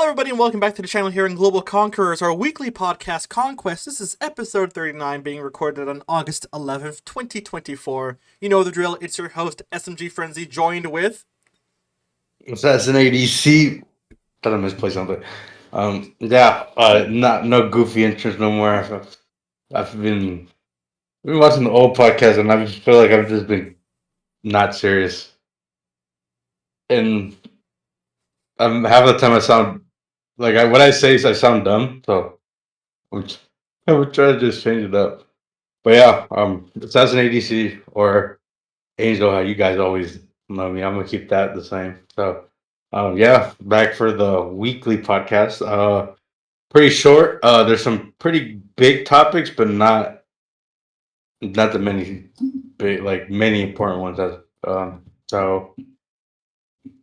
everybody, and welcome back to the channel here in Global Conquerors, our weekly podcast, Conquest. This is episode 39, being recorded on August 11th, 2024. You know the drill, it's your host, SMGFrenzy, joined with... AssassinADC. Thought I misplaced something. No goofy interest no more. I've been watching the old podcast, and I just feel like I've just been not serious. And half of the time I sound like what I say is I sound dumb. So I would try to just change it up. But yeah, AssassinADC or Angel, how you guys always know me. I'm gonna keep that the same. So, back for the weekly podcast. Pretty short. There's some pretty big topics, but not that many big, like many important ones. So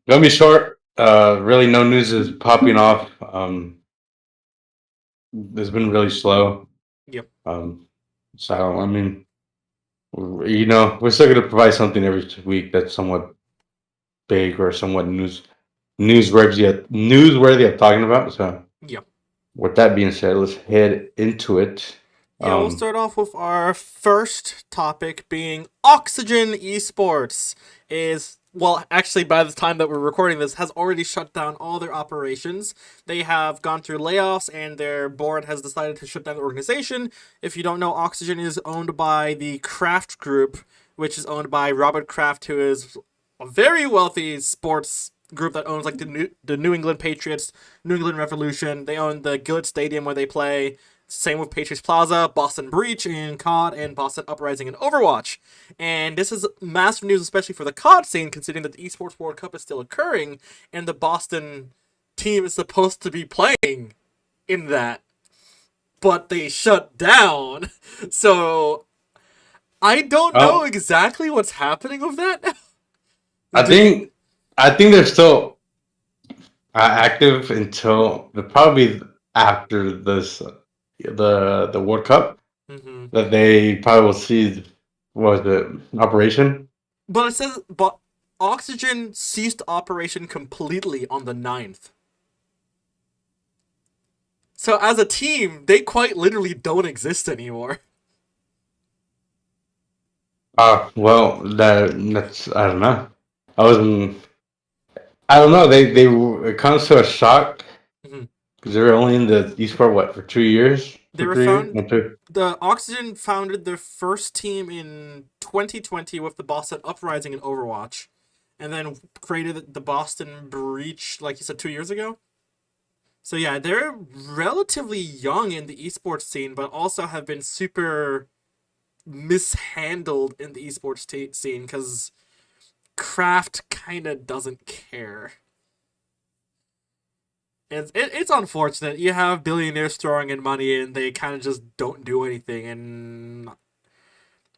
gonna be short. Really, no news is popping off. It's been really slow. Yep. So I mean, we're still gonna provide something every week that's somewhat big or somewhat newsworthy of talking about. So Yep. with that being said, let's head into it. Yeah, we'll start off with our first topic being Oxygen Esports actually, by the time that we're recording this, has already shut down all their operations. They have gone through layoffs, and their board has decided to shut down the organization. If you don't know, Oxygen is owned by the Kraft Group, which is owned by Robert Kraft, who is a very wealthy sports group that owns like the New England Patriots, New England Revolution. They own the Gillette Stadium where they play. Same with Patriots Plaza, Boston Breach in COD, and Boston Uprising in Overwatch. And this is massive news, especially for the COD scene, considering that the Esports World Cup is still occurring, and the Boston team is supposed to be playing in that. But they shut down. So, I don't know exactly what's happening with that. I think they're still active until probably after this the World Cup that they probably will see the operation. But it says Oxygen ceased operation completely on the 9th. So as a team, they quite literally don't exist anymore. Well, that's I don't know. I don't know. It comes to a shock because they were only in the esport for 2 years. They were the Oxygen founded their first team in 2020 with the Boston Uprising in Overwatch, and then created the Boston Breach, like you said, 2 years ago. So yeah, they're relatively young in the esports scene, but also have been super mishandled in the esports scene because Kraft kind of doesn't care. It's unfortunate. You have billionaires throwing in money and they kind of just don't do anything. And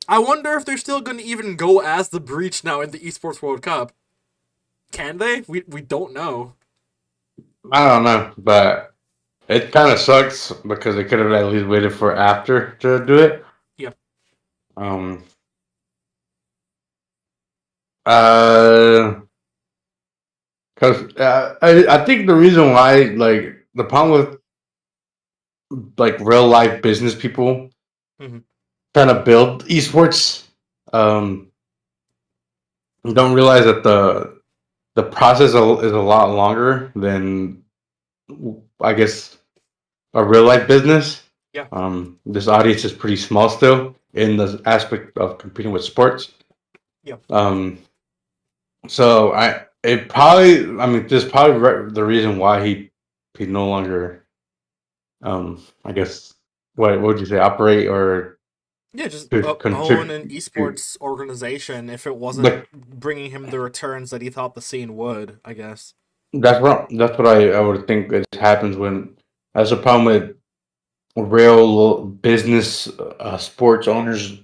I wonder if they're still going to even go as the Breach now in the Esports World Cup. Can they? We don't know. I don't know, but it kind of sucks because they could have at least waited for after to do it. Yep. Because I think the reason why, like, the problem with like real life business people trying to build esports, don't realize that the process is a lot longer than, I guess, a real life business. Yeah. This audience is pretty small still in the aspect of competing with sports. Yep. So this is probably the reason why he no longer, I guess, what would you say, operate or just own an esports organization if it wasn't bringing him the returns that he thought the scene would, I guess. That's what I would think it happens when. That's a problem with real business sports owners.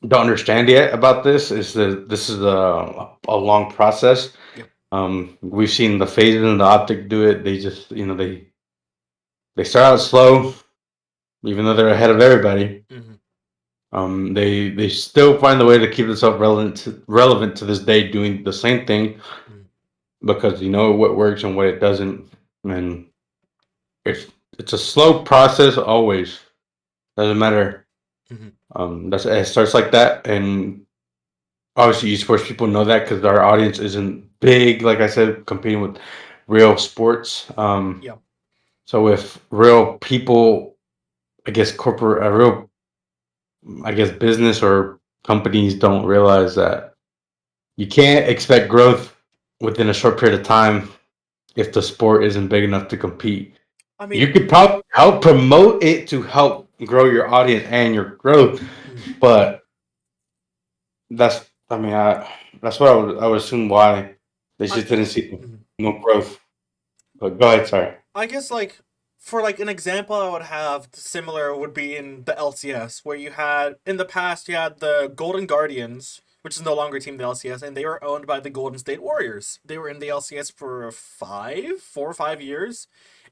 Don't understand yet about this is that this is a long process. Yep. We've seen the phases and the optic do it. They just they start out slow, even though they're ahead of everybody. They still find the way to keep themselves relevant to this day, doing the same thing because what works and what it doesn't. and it's it's a slow process always. Doesn't matter. Mhm. That's it starts like that, and obviously esports people know that because our audience isn't big. Like I said, competing with real sports. Yeah. So if real people, I guess corporate, real, I guess business or companies don't realize that you can't expect growth within a short period of time if the sport isn't big enough to compete. I You mean, could probably help promote it to help grow your audience and your growth, mhm. but that's I mean that's what I would assume why they I just didn't see mhm. no growth. But go ahead, sorry. I guess like for like an example I would have similar would be in the LCS where you had in the past you had the Golden Guardians, which is no longer a team in the LCS, and they were owned by the Golden State Warriors. They were in the LCS for 4 or 5 years,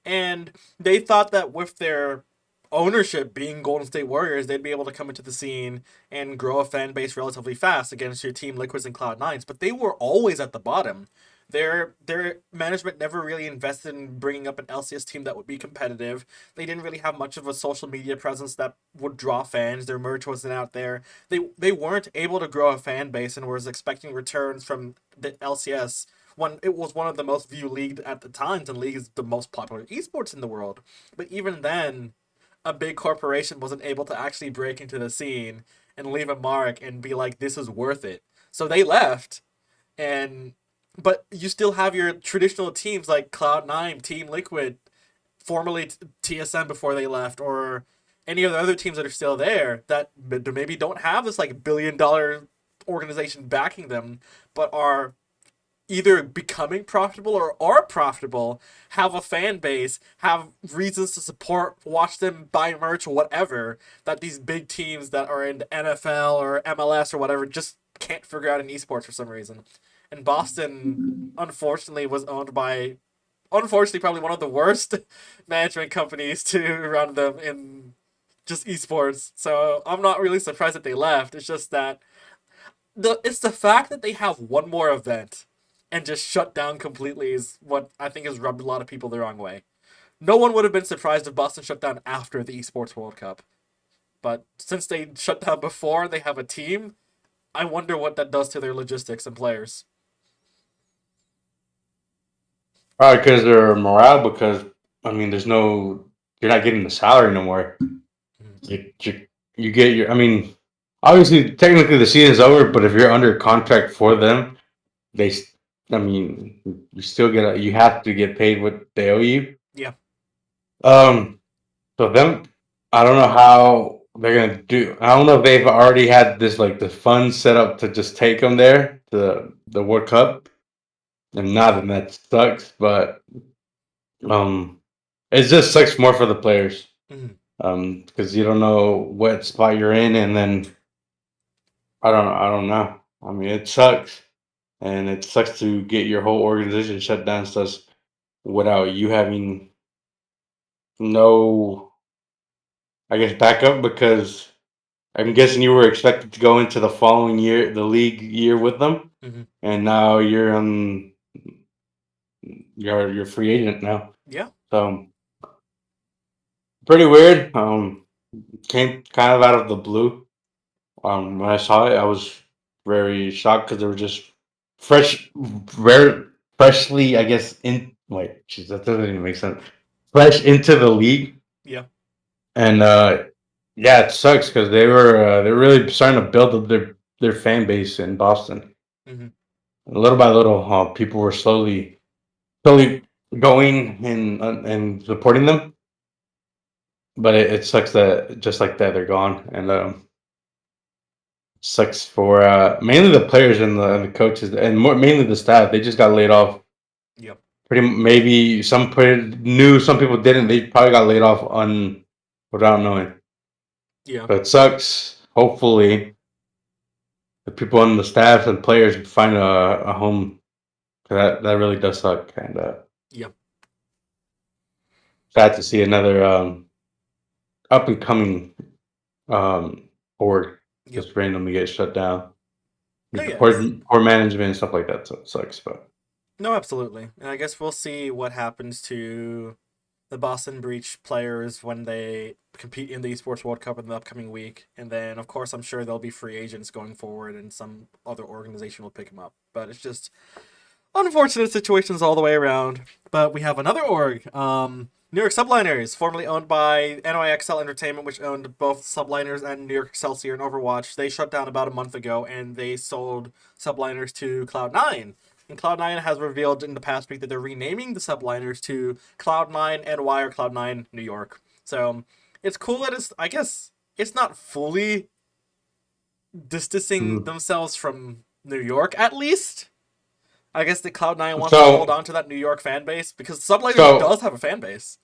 and they thought that with their ownership being Golden State Warriors, they'd be able to come into the scene and grow a fan base relatively fast against your team Liquids and Cloud9s, but they were always at the bottom. Their management never really invested in bringing up an LCS team that would be competitive. They didn't really have much of a social media presence that would draw fans. Their merch wasn't out there. They weren't able to grow a fan base and was expecting returns from the LCS when it was one of the most viewed leagues at the times and league is the most popular esports in the world. But even then, a big corporation wasn't able to actually break into the scene and leave a mark and be like, this is worth it. So they left, and but you still have your traditional teams like Cloud9, Team Liquid, formerly TSM before they left, or any of the other teams that are still there that maybe don't have this like $1 billion organization backing them, but are either becoming profitable or are profitable, have a fan base, have reasons to support, watch them buy merch or whatever, that these big teams that are in the NFL or MLS or whatever just can't figure out in esports for some reason. And Boston, unfortunately, was owned by, unfortunately, probably one of the worst management companies to run them in just esports. So I'm not really surprised that they left. It's just that it's the fact that they have one more event and just shut down completely is what I think has rubbed a lot of people the wrong way. No one would have been surprised if Boston shut down after the Esports World Cup. But since they shut down before they have a team, I wonder what that does to their logistics and players. Probably because their morale. Because I mean, you're not getting the salary no more. Mhm. You get your. I mean, obviously, technically the season's over, but if you're under contract for them, they. I mean, you still you have to get paid what they owe you. Yeah. Um. So them, I don't know how they're gonna do. I don't know if they've already had this like the funds set up to just take them there to the World Cup. And not, then that sucks. But um, it just sucks more for the players. Mhm. Because you don't know what spot you're in, and then I don't know. I mean, it sucks, and it sucks to get your whole organization shut down stuff without you having no, I guess, backup. Because I'm guessing you were expected to go into the following year, the league year with them, Mhm. and now you're free agent now. Yeah. So pretty weird. Came kind of out of the blue. When I saw it, I was very shocked because they were just fresh, very freshly, I guess. In wait, jeez, that doesn't even make sense. Fresh into the league, Yeah. and yeah, it sucks because they're really starting to build up their fan base in Boston. Mhm. Little by little, people were slowly going and supporting them. But it sucks that just like that they're gone, and sucks for mainly the players and the coaches and more mainly the staff. They just got laid off. Yep. Maybe some knew, some people didn't. They probably got laid off on without knowing. Yeah. But it sucks. Hopefully, the people on the staff and players find a home. 'Cause that really does suck. And Yep. sad to see another up and coming um, org Yep. just randomly get shut down. No, With the yes. poor management and stuff like that. So it sucks. But No, absolutely. And I guess we'll see what happens to the Boston Breach players when they compete in the Esports World Cup in the upcoming week. And then, of course, I'm sure there'll be free agents going forward and some other organization will pick them up. But it's just unfortunate situations all the way around. But we have another org, New York Subliners, formerly owned by NYXL Entertainment, which owned both Subliners and New York Excelsior and Overwatch. They shut down about a month ago, and they sold Subliners to Cloud9. And Cloud9 has revealed in the past week that they're renaming the Subliners to Cloud9 NY or Cloud9 New York. So it's cool that I guess, it's not fully distancing Mm. themselves from New York, at least. I guess the Cloud9 wants to hold So, on to that New York fan base because Subliners so does have a fan base.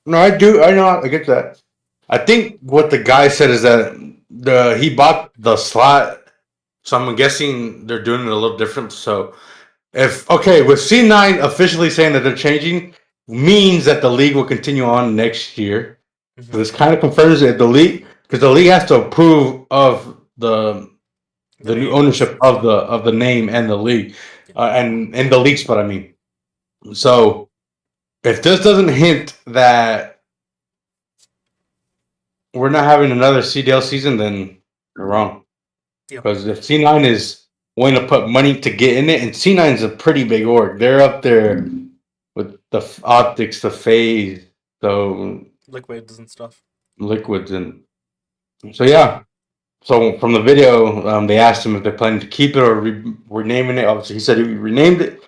no, I do. I know. I get that. I think what the guy said is that he bought the slot, so I'm guessing they're doing it a little different. So if okay, with C9 officially saying that they're changing, means that the league will continue on next year. So Mm-hmm. this kind of confirms that the league, because the league has to approve of The the new name and ownership the spot. of the name and the league, Yeah. and the league spot. I mean, so if this doesn't hint that we're not having another CDL season, then you're wrong. Yeah. Because if C9 is willing to put money to get in it, and C9 is a pretty big org, they're up there with the optics, the phase, the Liquids and stuff. liquids, and so yeah. So from the video, they asked him if they're planning to keep it or renaming it. Obviously, he said he renamed it,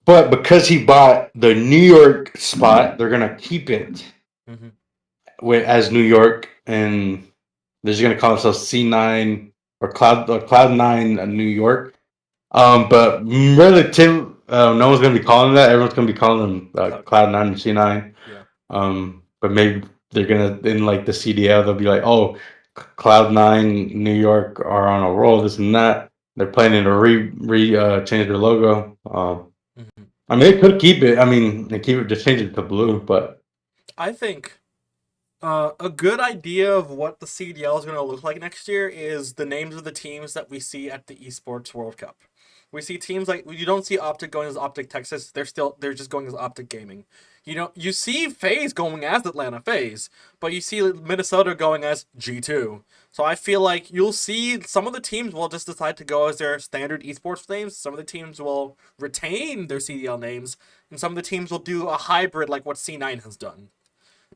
but because he bought the New York spot, they're gonna keep it Mm-hmm. as New York, and they're just gonna call themselves C9 or Cloud9 New York. But really, Tim, no one's gonna be calling that. Everyone's gonna be calling them Cloud9. Cloud9 and C9. Yeah. But maybe they're gonna in like the CDL, they'll be like, oh, Cloud9 New York are on a roll, this and that. They're planning to change their logo. Mm-hmm. I mean, they could keep it. I mean, they keep it, just change it to blue, but I think a good idea of what the CDL is going to look like next year is the names of the teams that we see at the Esports World Cup. We see teams like you don't see Optic going as Optic Texas. They're just going as Optic Gaming. You see FaZe going as Atlanta FaZe, but you see Minnesota going as G2. So I feel like you'll see some of the teams will just decide to go as their standard esports names. Some of the teams will retain their CDL names, and some of the teams will do a hybrid like what C9 has done.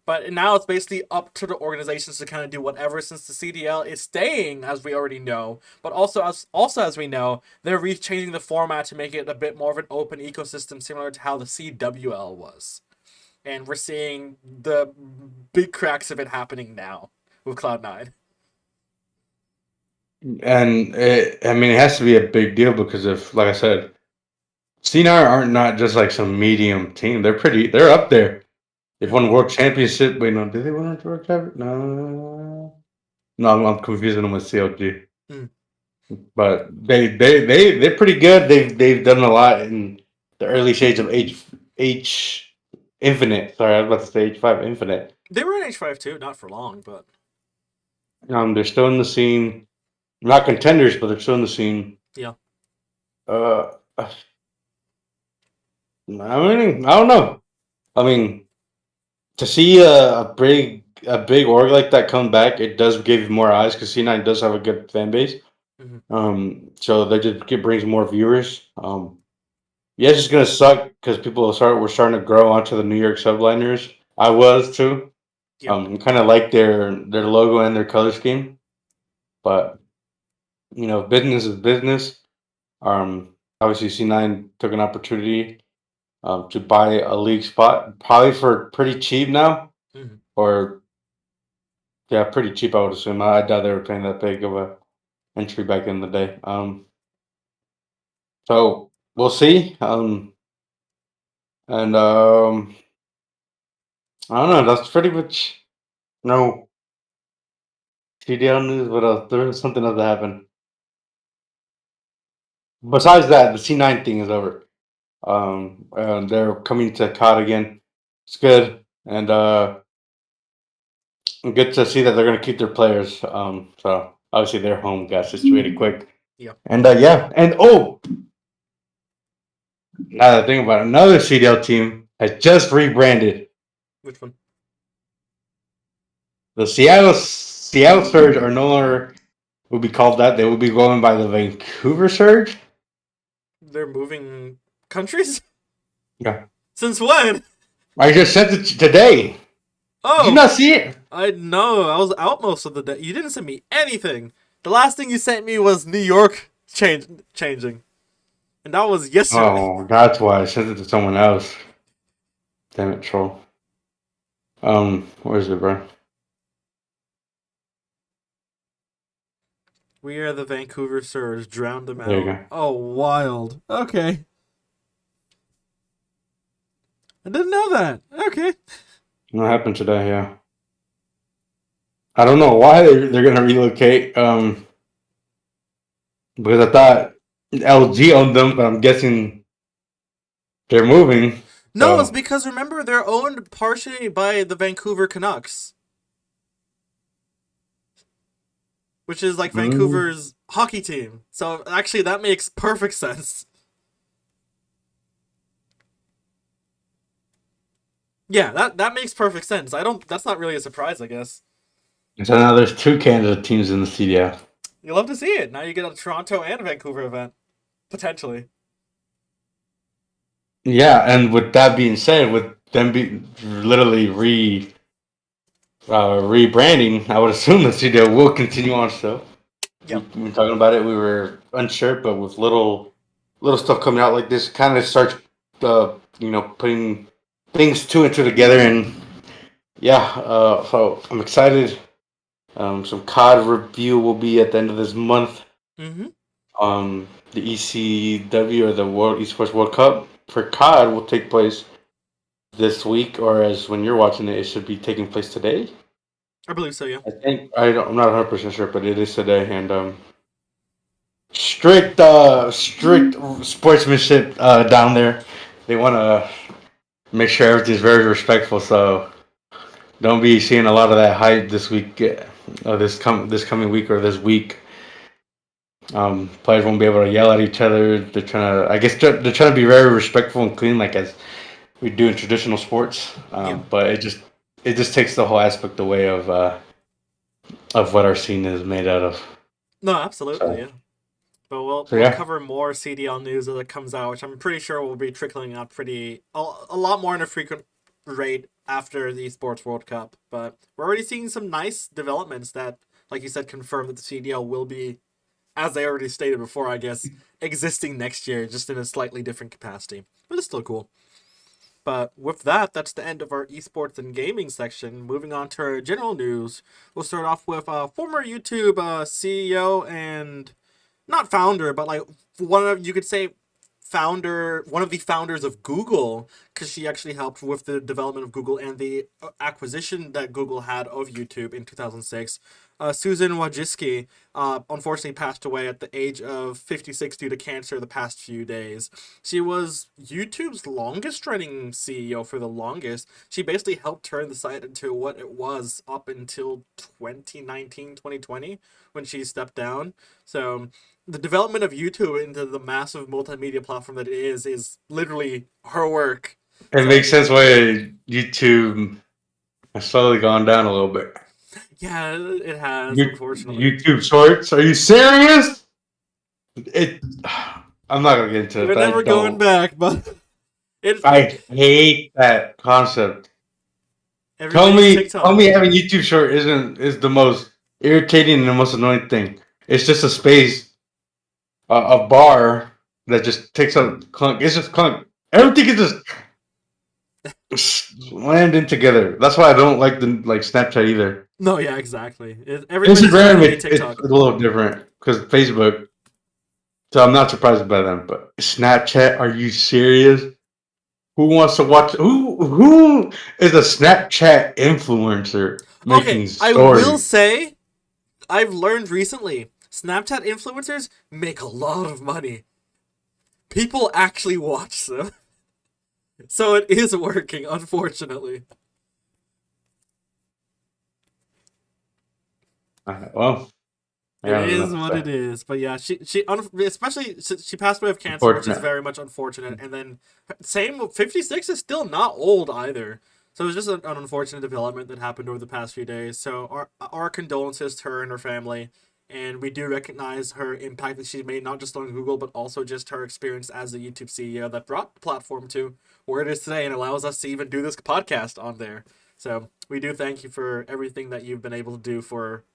But now it's basically up to the organizations to kind of do whatever, since the CDL is staying, as we already know. But also as we know, they're changing the format to make it a bit more of an open ecosystem, similar to how the CWL was. And we're seeing the big cracks of it happening now with Cloud9. I mean, it has to be a big deal because if, like I said, CNR aren't not just like some medium team. They're up there. They've won world championship. Wait, no, did they win a world championship? No, no, I'm confusing them with CLG. Mm. But they're pretty good. They've done a lot in the early stage of H Infinite. Sorry, I was about to say H5 Infinite. They were in H5 too, not for long, but They're still in the scene. Not contenders, but they're still in the scene. yeah. Uh, I mean, I don't know. I mean, to see a big org like that come back, it does give you more eyes because C9 does have a good fan base. Mm-hmm. So that just brings more viewers. Yeah, it's just gonna suck because we're starting to grow onto the New York Subliners. I was too. Yep. Kind of like their logo and their color scheme, but business is business. Obviously C9 took an opportunity to buy a league spot, probably for pretty cheap now, Mm-hmm. or yeah, pretty cheap. I would assume. I doubt they were paying that big of a entry back in the day. So we'll see. And I don't know. That's pretty much no TDL news. What else? There was something else that happened. Besides that, the C9 thing is over. They're coming to COD again. It's good, and good to see that they're going to keep their players. So obviously their home got situated quick, Yep. and yeah, and Now that I think about it, another CDL team has just rebranded. Which one? The Seattle Surge are no longer will be called that. They will be going by the Vancouver Surge. They're moving countries? Yeah, Since when? I just sent it today. Did you Oh, not see it? I know. I was out most of the day. You didn't send me anything. The last thing you sent me was New York changing. And that was yesterday. Oh, that's why I sent it to someone else. Damn it, troll. Where is it, bro? We are the Vancouver Surge. Drowned them There you out. go. Oh, wild. Okay. I didn't know that. Okay. What happened today? Yeah, I don't know why they're gonna relocate. Because I thought LG owned them, but I'm guessing they're moving. No, it's So, because remember they're owned partially by the Vancouver Canucks, which is like mm, Vancouver's hockey team. So actually, that makes perfect sense. Yeah, that makes perfect sense. I don't. That's not really a surprise, I guess. so now there's two Canada teams in the CDF. You love to see it. Now you get a Toronto and Vancouver event potentially. Yeah, and with that being said, with them be literally rebranding, I would assume the CDF will continue on still. Yep. We were talking about it. We were unsure, but with little stuff coming out like this, kind of starts, putting things two and two together. And yeah, so I'm excited. Some COD review will be at the end of this month. Mm-hmm. The ECW or the World Esports World Cup for COD will take place this week, or as when you're watching it, it should be taking place today. I believe so. Yeah. I think I'm not 100% sure, but it is today. And strict sportsmanship down there. They want to make sure everything's very respectful. So don't be seeing a lot of that hype this week, this coming week or this week. Players won't be able to yell at each other. They're trying to, I guess, they're trying to be very respectful and clean, like as we do in traditional sports. Yeah. But it just takes the whole aspect away of what our scene is made out of. No, absolutely. So, Yeah. But we'll so we'll yeah, cover more CDL news as it comes out, which I'm pretty sure will be trickling out a lot more in a frequent rate after the Sports World Cup. But we're already seeing some nice developments that, like you said, confirm that the CDL will be, as they already stated before, I guess, existing next year, just in a slightly different capacity. But it's still cool. But with that, that's the end of our esports and gaming section. Moving on to our general news, we'll start off with former YouTube CEO and not founder, but like one of you could say one of the founders of Google, because she actually helped with the development of Google and the acquisition that Google had of YouTube in 2006. Susan Wojcicki unfortunately passed away at the age of 56 due to cancer the past few days. She was YouTube's longest running CEO for the longest. She basically helped turn the site into what it was up until 2019, 2020 when she stepped down. So the development of YouTube into the massive multimedia platform that it is literally her work. it So makes sense why YouTube has slowly gone down a little bit. yeah, it has unfortunately. YouTube Shorts? Are you serious? It. I'm not gonna get into We're it. I never going don't. back, but I hate that concept. Tell everybody's me, tell TikTok. me, having YouTube Short is the most irritating and the most annoying thing. It's just a space, a bar that just takes up clunk. It's just clunk. Everything is just slammed in together. That's why I don't like the Snapchat either. No, yeah, exactly. Everybody's trying to Instagram, be it's TikTok. a little different because Facebook. So I'm not surprised by them. But Snapchat, are you serious? Who wants to watch? Who is a Snapchat influencer Okay, making I will stories? say I've learned recently Snapchat influencers make a lot of money. People actually watch them. So it is working, unfortunately. Well, I It got is nothing to what say. it is. But yeah, especially she passed away of cancer, which is Unfortunate. very much unfortunate. And then same 56 is still not old either. So it was just an unfortunate development that happened over the past few days. So our condolences to her and her family. And we do recognize her impact that she made not just on Google, but also just her experience as a YouTube CEO that brought the platform to where it is today and allows us to even do this podcast on there. So we do thank you for everything that you've been able to do for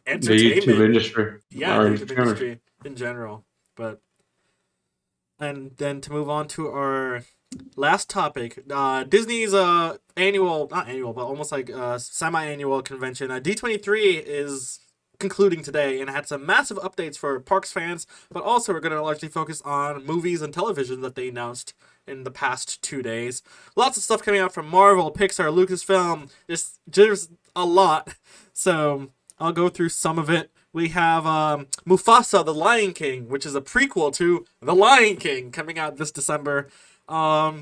The YouTube entertainment. industry. Yeah, Or the YouTube entertainment. industry in general. But and then to move on to our last topic, Disney's annual, not annual, but almost like semi-annual convention, D23 is concluding today and had some massive updates for parks fans, but also we're going to largely focus on movies and television that they announced in the past 2 days. Lots of stuff coming out from Marvel, Pixar, Lucasfilm, just there's a lot. So I'll go through some of it. We have Mufasa, the Lion King, which is a prequel to The Lion King, coming out this December. At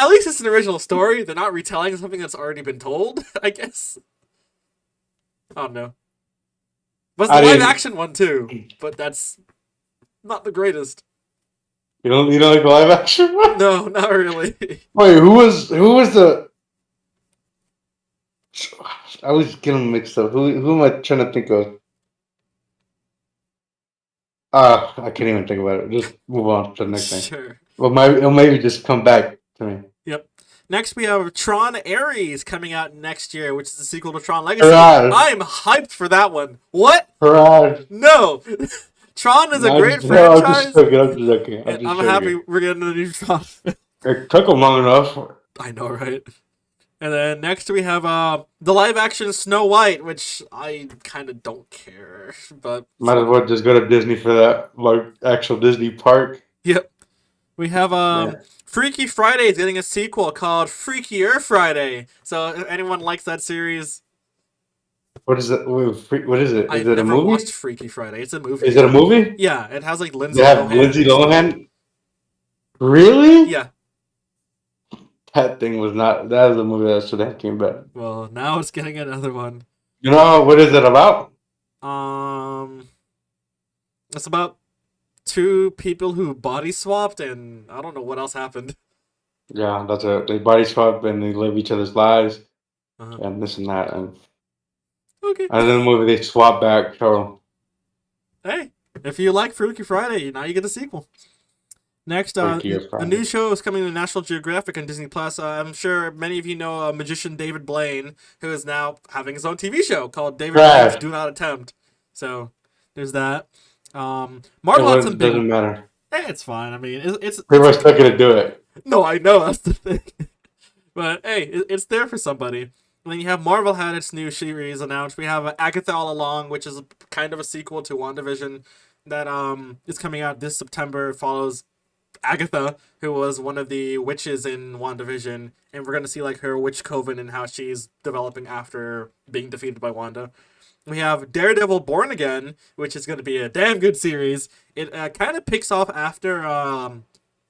least it's an original story. They're not retelling something that's already been told, I guess. I don't know. Was the I live didn't. action one too, but that's not the greatest. You don't like the live action one? No, not really. Wait, who was the? I was getting mixed up. Who am I trying to think of? I can't even think about it. Just move on to the next thing. Sure. Well, it'll maybe just come back to me. Yep. Next, we have Tron Ares coming out next year, which is the sequel to Tron Legacy. Hurrah! I'm hyped for that one. What? Hurrah! No! Tron is a No, great I'm just franchise, joking. I'm just joking. I'm and just I'm happy joking. we're getting a new Tron. It took them long enough. I know, right? And then next we have the live action Snow White, which I kind of don't care, but Might as well just go to Disney for that, like actual Disney park. yep. We have Man, Freaky Friday is getting a sequel called Freakier Friday. So if anyone likes that series, what is it? What is it? Is I've it a never movie? watched Freaky Friday. It's a movie. Is it a movie? Yeah, it has like They Lindsay have Lohan Lindsay and stuff. Lohan. Really? Yeah. That thing was not. That was a movie that should have came back. Well, now it's getting another one. You know what is it about? Um, it's about two people who body swapped, and I don't know what else happened. Yeah, that's it. They body swap and they live each other's lives Uh-huh. and this and that. And Okay. in the movie, they swap back. So Hey, if you like Freaky Friday, now you get a sequel. Next, freaky as a Friday. new show is coming to National Geographic and Disney Plus. I'm sure many of you know magician David Blaine, who is now having his own TV show called David Blaine's Trash. Do Not Attempt. So there's that. It Marvel had some big. doesn't matter. It's fine. I mean, People are still gonna do it. No, I know that's the thing. But hey, it's there for somebody. And then you have Marvel had its new series announced. We have Agatha All Along, which is kind of a sequel to WandaVision that is coming out this September. It follows Agatha, who was one of the witches in WandaVision, and we're gonna see like her witch coven and how she's developing after being defeated by Wanda. We have Daredevil Born Again, which is gonna be a damn good series. It kind of picks off after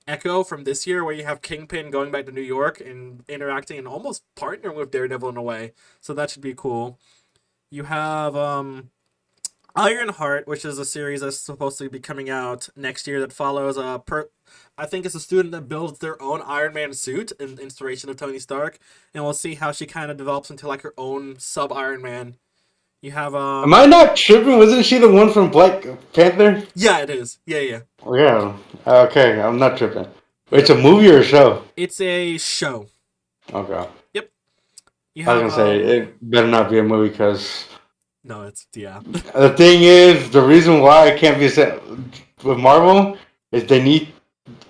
Echo from this year, where you have Kingpin going back to New York and interacting and almost partnering with Daredevil in a way. So that should be cool. You have Ironheart, which is a series that's supposed to be coming out next year that follows I think it's a student that builds their own Iron Man suit in inspiration of Tony Stark, and we'll see how she kind of develops into like her own sub Iron Man. You have Am I not tripping? Wasn't she the one from Black Panther? yeah, it is. Yeah. Yeah. Okay, I'm not tripping. It's Yep. a movie or a show? It's a show. Okay. Yep. You I was have gonna say it better not be a movie because no, it's yeah. the thing is the reason why I can't be set with Marvel is they need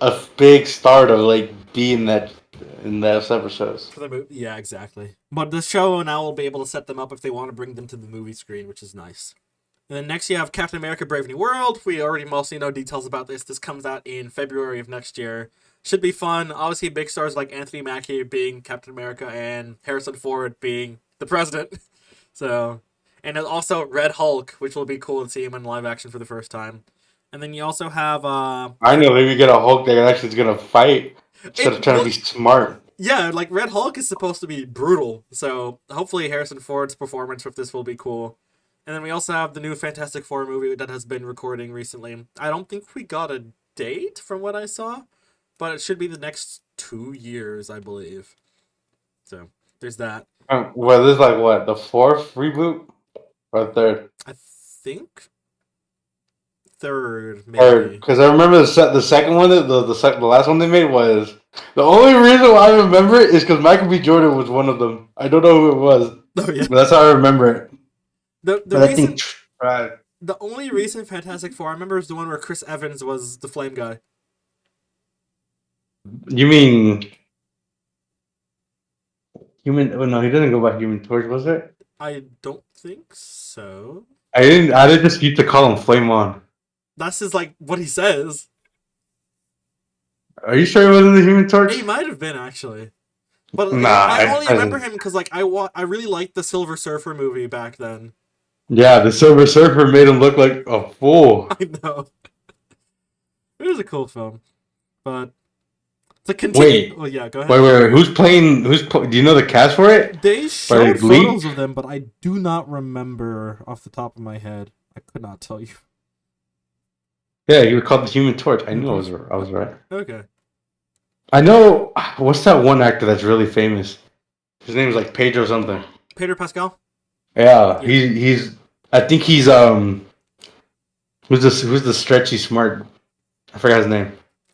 a big star to like be in those episodes. For the movie. Yeah, exactly. But the show now will be able to set them up if they want to bring them to the movie screen, which is nice. And then next you have Captain America Brave New World. We already mostly know details about this. This comes out in February of next year. Should be fun. Obviously, big stars like Anthony Mackie being Captain America and Harrison Ford being the president. So, and then also Red Hulk, which will be cool to see him in live action for the first time. And then you also have I know maybe get a Hulk that actually is gonna fight instead of trying to be smart. yeah, like Red Hulk is supposed to be brutal. So hopefully Harrison Ford's performance with this will be cool. And then we also have the new Fantastic Four movie that has been recording recently. I don't think we got a date from what I saw, but it should be the next 2 years, I believe. So there's that. Well, this is like what, the fourth reboot or third? I think third, Or maybe. because I remember the second one, the last one they made was the only reason why I remember it is because Michael B. Jordan was one of them. I don't know who it was, Oh yeah. but that's how I remember it. The But I think recent right. the only recent Fantastic Four I remember is the one where Chris Evans was the Flame guy. You mean Human? Oh no, he doesn't go by Human Torch, was it? I don't think so. I didn't. I didn't just used to call him Flame On. That's just like what he says. Are you sure it wasn't the Human Torch? He might have been actually, but Nah, I only remember I- him because like I really liked the Silver Surfer movie back then. yeah, the Silver Surfer made him look like a fool. I know it was a cool film, but to continue. Wait, Oh yeah, go ahead. wait. Who's playing? Do you know the cast for it? They Or showed leaked? photos of them, but I do not remember off the top of my head. I could not tell you. Yeah, he was called the Human Torch. I knew Mhm. I was right. Okay. I know. What's that one actor that's really famous? His name's like Pedro something. Pedro Pascal. Yeah, Yeah. he's. I think he's Who's the stretchy smart? I forgot his name.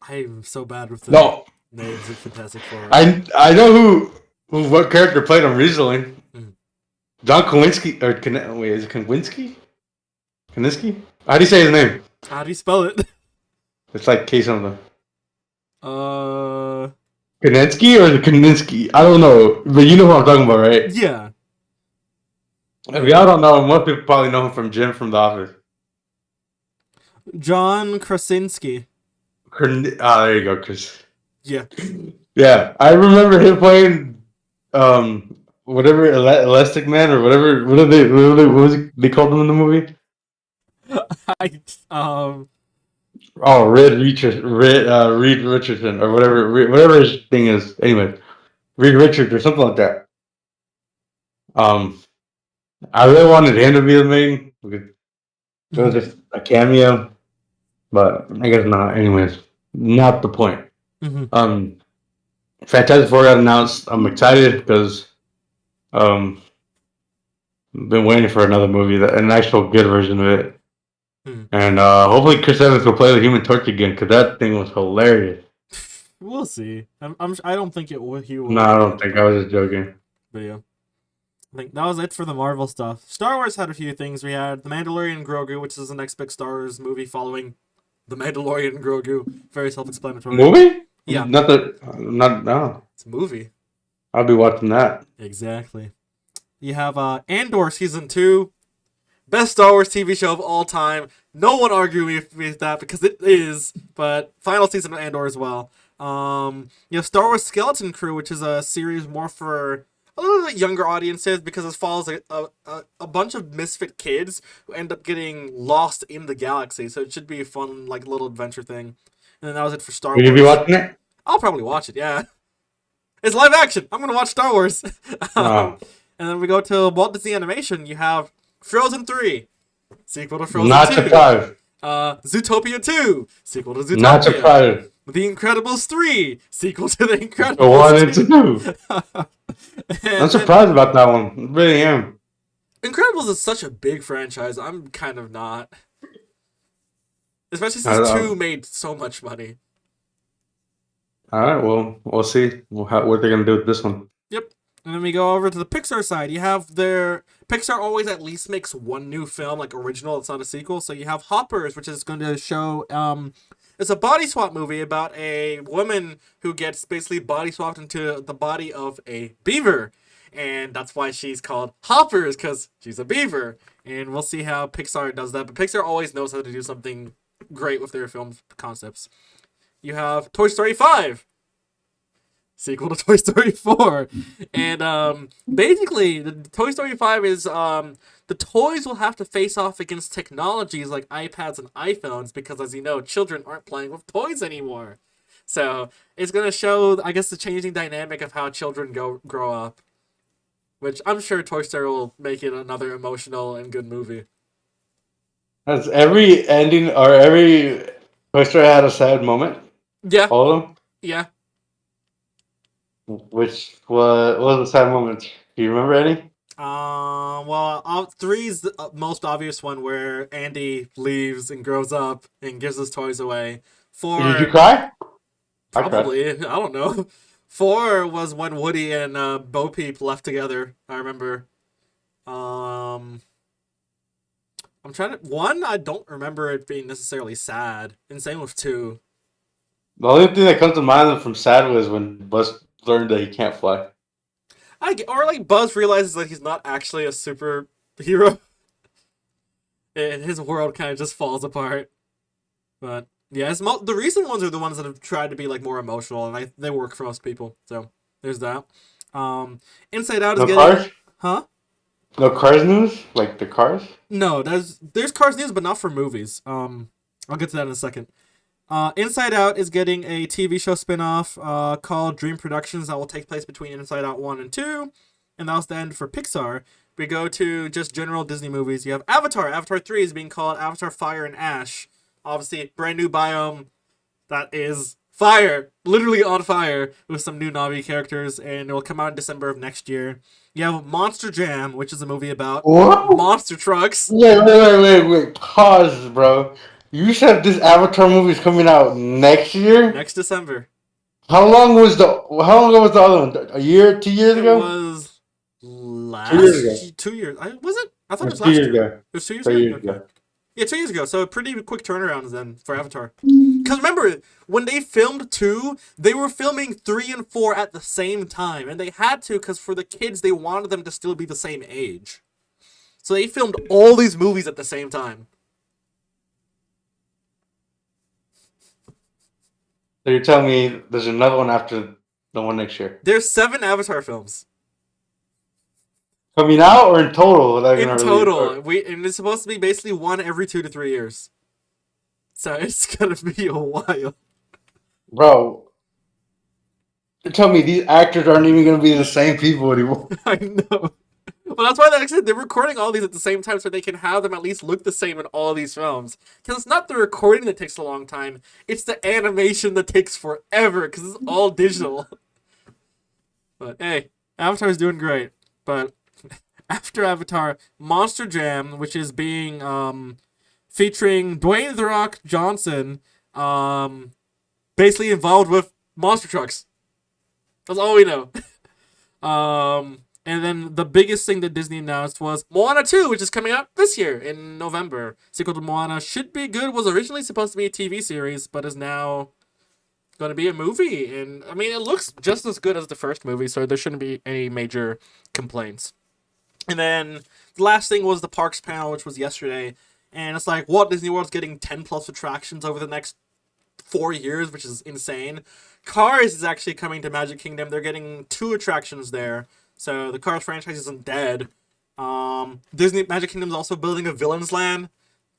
I'm so bad with the No, names of Fantastic Four. I know what character played him recently. Mhm. John Kowinski wait, is it Kowinski? Kowinski? How do you say his name? How do you spell it? It's like K something. Uh, Koninsky or the Koninsky? I don't know, but you know what I'm talking about, right? yeah. If y'all don't know him, most people probably know him from Jim from The Office. John Krasinski. There you go, Chris. Yeah. Yeah, I remember him playing whatever Elastic Man or whatever. What was they called him in the movie? I Oh, Reed Richardson or whatever his thing is. Anyway, Reed Richards or something like that. Um, I really wanted him to be the main. It was just a cameo, but I guess not. Anyways, not the point. Mhm. Fantastic Four got announced. I'm excited because um, been waiting for another movie, an actual good version of it, and hopefully Chris Evans will play the Human Torch again because that thing was hilarious. We'll see. I don't think it will. He will. No, I Again, don't think I was just joking. but yeah. I think that was it for the Marvel stuff. Star Wars had a few things. We had The Mandalorian and Grogu, which is the next big Star Wars movie following The Mandalorian and Grogu. Very self-explanatory. Movie? Yeah. Not no. It's a movie. I'll be watching that. Exactly. You have Andor Season 2. Best Star Wars TV show of all time. No one arguing with that because it is. But final season of Andor as well. You have Star Wars Skeleton Crew, which is a series more for a little bit younger audiences because it follows a bunch of misfit kids who end up getting lost in the galaxy. So it should be a fun like little adventure thing. And then that was it for Star Will Wars. you be watching it? I'll probably watch it. Yeah, it's live action. I'm gonna watch Star Wars. Oh. And then we go to Walt Disney Animation. You have Frozen 3, sequel to Frozen Not 2. surprised. Zootopia 2, sequel to Zootopia. Not surprised. The Incredibles 3, sequel to The The Incredibles one and two. I'm surprised about that one. I really am. Incredibles is such a big franchise. I'm kind of not. Especially I since don't 2 know. made so much money. All right, well, we'll see what they're gonna do with this one. Yep. And then we go over to the Pixar side. You have their Pixar always at least makes one new film, like original. It's not a sequel. So you have Hoppers, which is going to show. It's a body swap movie about a woman who gets basically body swapped into the body of a beaver, and that's why she's called Hoppers because she's a beaver. And we'll see how Pixar does that. But Pixar always knows how to do something great with their film concepts. You have Toy Story 5. Sequel to Toy Story 4. And basically, the Toy Story 5 is the toys will have to face off against technologies like iPads and iPhones because, as you know, children aren't playing with toys anymore. So it's going to show, I guess, the changing dynamic of how children grow up. which I'm sure Toy Story will make it another emotional and good movie. Has every ending or every Toy Story had a sad moment? Yeah, All of them? yeah. Which what was the sad moment? Do you remember any? Well, three's the most obvious one where Andy leaves and grows up and gives his toys away. Did you Four, cry? I cried. probably, I don't know. Four was when Woody and Bo Peep left together. I remember. Um, I'm trying to. One, I don't remember it being necessarily sad, and same with two. The only thing that comes to mind from sad was when Buzz learned that he can't fly. Or like Buzz realizes that he's not actually a superhero, and his world kind of just falls apart. But yeah, the recent ones are the ones that have tried to be like more emotional, and they work for most people. So there's that. Um, Inside Out is No getting, cars? huh? No cars news? Like the cars? No, there's Cars news, but not for movies. I'll get to that in a second. Inside Out is getting a TV show spinoff called Dream Productions that will take place between Inside Out 1 and 2. And that was the end for Pixar. We go to just general Disney movies. You have Avatar. Avatar 3 is being called Avatar Fire and Ash. Obviously, brand new biome that is fire, literally on fire, with some new Navi characters, and it will come out in December of next year. You have Monster Jam, which is a movie about Whoa! monster trucks. Wait. Pause, bro. You said this Avatar movie is coming out next year? Next December. How long ago was the other one? A year, 2 years It ago? was 2 years ago. 2 years. Was it? I thought it was It's two last years year. ago. It was 2 years 3 ago? years Okay. ago. Yeah, 2 years ago. So a pretty quick turnaround then for Avatar. Because remember, when they filmed 2, they were filming 3 and 4 at the same time. And they had to because for the kids, they wanted them to still be the same age. So they filmed all these movies at the same time. So you're telling me there's another one after the one next year? There's 7 Avatar films. Coming out or in total? They're In gonna release. total. And it's supposed to be basically one every 2 to 3 years. So it's gonna be a while. Bro, you're telling me these actors aren't even gonna be the same people anymore? I know. Well, that's why they're recording all these at the same time so they can have them at least look the same in all these films. Because it's not the recording that takes a long time, it's the animation that takes forever because it's all digital. But hey, Avatar's doing great. But after Avatar, Monster Jam, which is being featuring Dwayne The Rock Johnson, basically involved with monster trucks. That's all we know. And then the biggest thing that Disney announced was Moana 2, which is coming out this year in November. Sequel to Moana should be good. Was originally supposed to be a TV series, but is now going to be a movie. And I mean, it looks just as good as the first movie, so there shouldn't be any major complaints. And then the last thing was the parks panel, which was yesterday. And it's like Walt Disney World's getting 10 plus attractions over the next 4 years, which is insane. Cars is actually coming to Magic Kingdom. They're getting 2 attractions there. So the Cars franchise isn't dead. Disney Magic Kingdom is also building a Villains Land.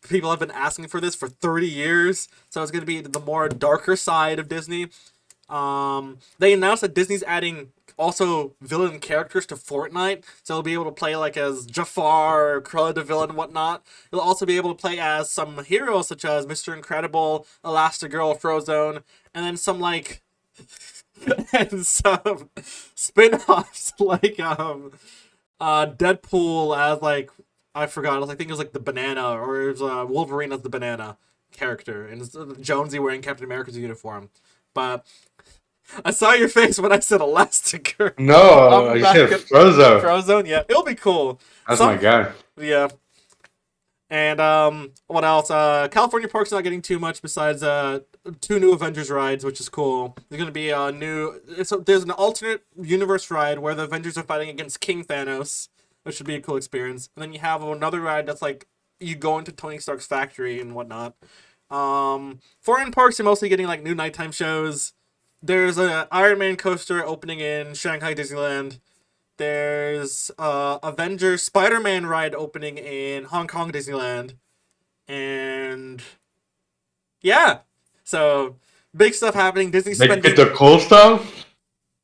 People have been asking for this for 30 years. So it's going to be the more darker side of Disney. They announced that Disney's adding also villain characters to Fortnite. So you'll be able to play like as Jafar, or Cruella the villain, and whatnot. You'll also be able to play as some heroes such as Mr. Incredible, Elastigirl, Frozone, and then some like and some spin-offs like Deadpool as like I forgot. I think it was like the banana, or it was Wolverine as the banana character, and it's Jonesy wearing Captain America's uniform. But I saw your face when I said Elastigirl. No, I'm you not said gonna... Frozo. Frozone, yeah, it'll be cool. That's my guy. Yeah. And what else? California Park's not getting too much besides 2 new Avengers rides, which is cool. There's gonna be a new. There's an alternate universe ride where the Avengers are fighting against King Thanos, which should be a cool experience. And then you have another ride that's like you go into Tony Stark's factory and whatnot. Foreign parks are mostly getting like new nighttime shows. There's an Iron Man coaster opening in Shanghai Disneyland. There's Avengers Spider-Man ride opening in Hong Kong Disneyland. And yeah. So big stuff happening. Disney They spending get the cool stuff?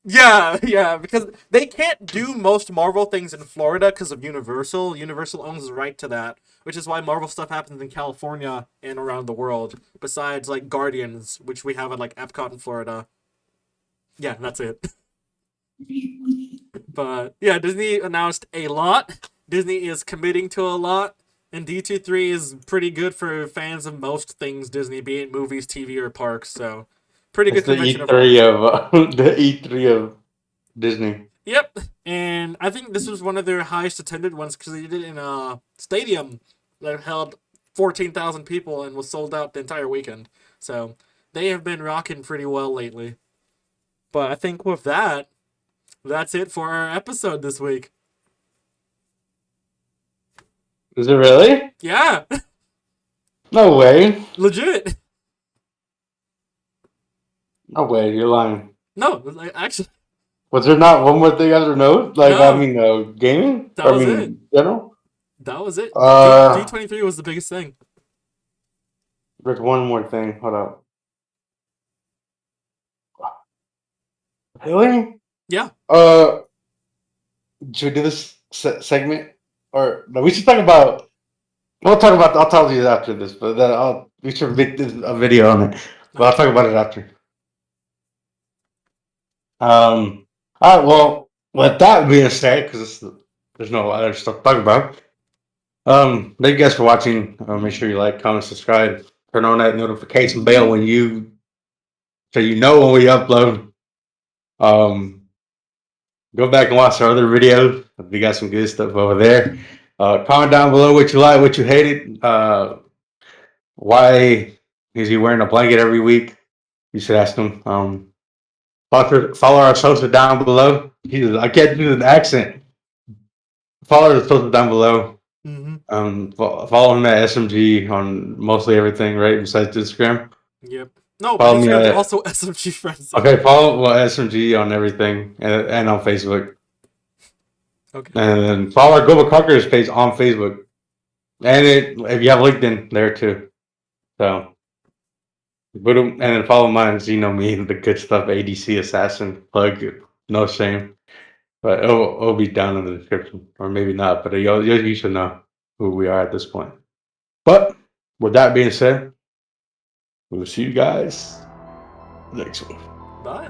Yeah, because they can't do most Marvel things in Florida because of Universal. Universal owns the right to that, which is why Marvel stuff happens in California and around the world. Besides, like Guardians, which we have at like Epcot in Florida. Yeah, that's it. But yeah, Disney announced a lot. Disney is committing to a lot, and D23 is pretty good for fans of most things Disney, be it movies, TV, or parks. So, pretty It's good the convention E3 overall. of the E3 of Disney. Yep, and I think this was one of their highest attended ones because they did it in a stadium that held 14,000 people and was sold out the entire weekend. So they have been rocking pretty well lately. But I think with that, that's it for our episode this week. Is it really? Yeah, No way. legit. No way. You're lying. No, like, actually, Was there not one more thing after note? Like, I no, mean, gaming? that Or, I was it. mean, general? That was it. Uh, D23 was the biggest thing. there's one more thing. Hold up. Really? Yeah. Uh, should we do this segment? Or, no, we should talk about. We'll talk about. I'll tell you after this, but then we should make this, a video on it. But I'll Okay. talk about it after. All right. Well, with that being said, because there's no other stuff to talk about. Thank you guys for watching. Make sure you like, comment, subscribe, turn on that notification bell so you know when we upload. Um, go back and watch our other videos. We got some good stuff over there. Comment down below what you like, what you hated. Why is he wearing a blanket every week? You should ask him. Follow our social down below. Jesus, I can't do the accent. Follow the social down below. Mm-hmm. Follow him at SMG on mostly everything, right? Besides Instagram. Yep. No, my Follow me Instagram's at also SMGFrenzy. okay. Follow SMG on everything and on Facebook, Okay. and then follow our Global Conquerors page on Facebook, and if you have LinkedIn there too. So, and then follow mine. So you know me, the good stuff. ADC Assassin plug, no shame. But it'll be down in the description, or maybe not. But you should know who we are at this point. But with that being said, we'll see you guys next one. Bye.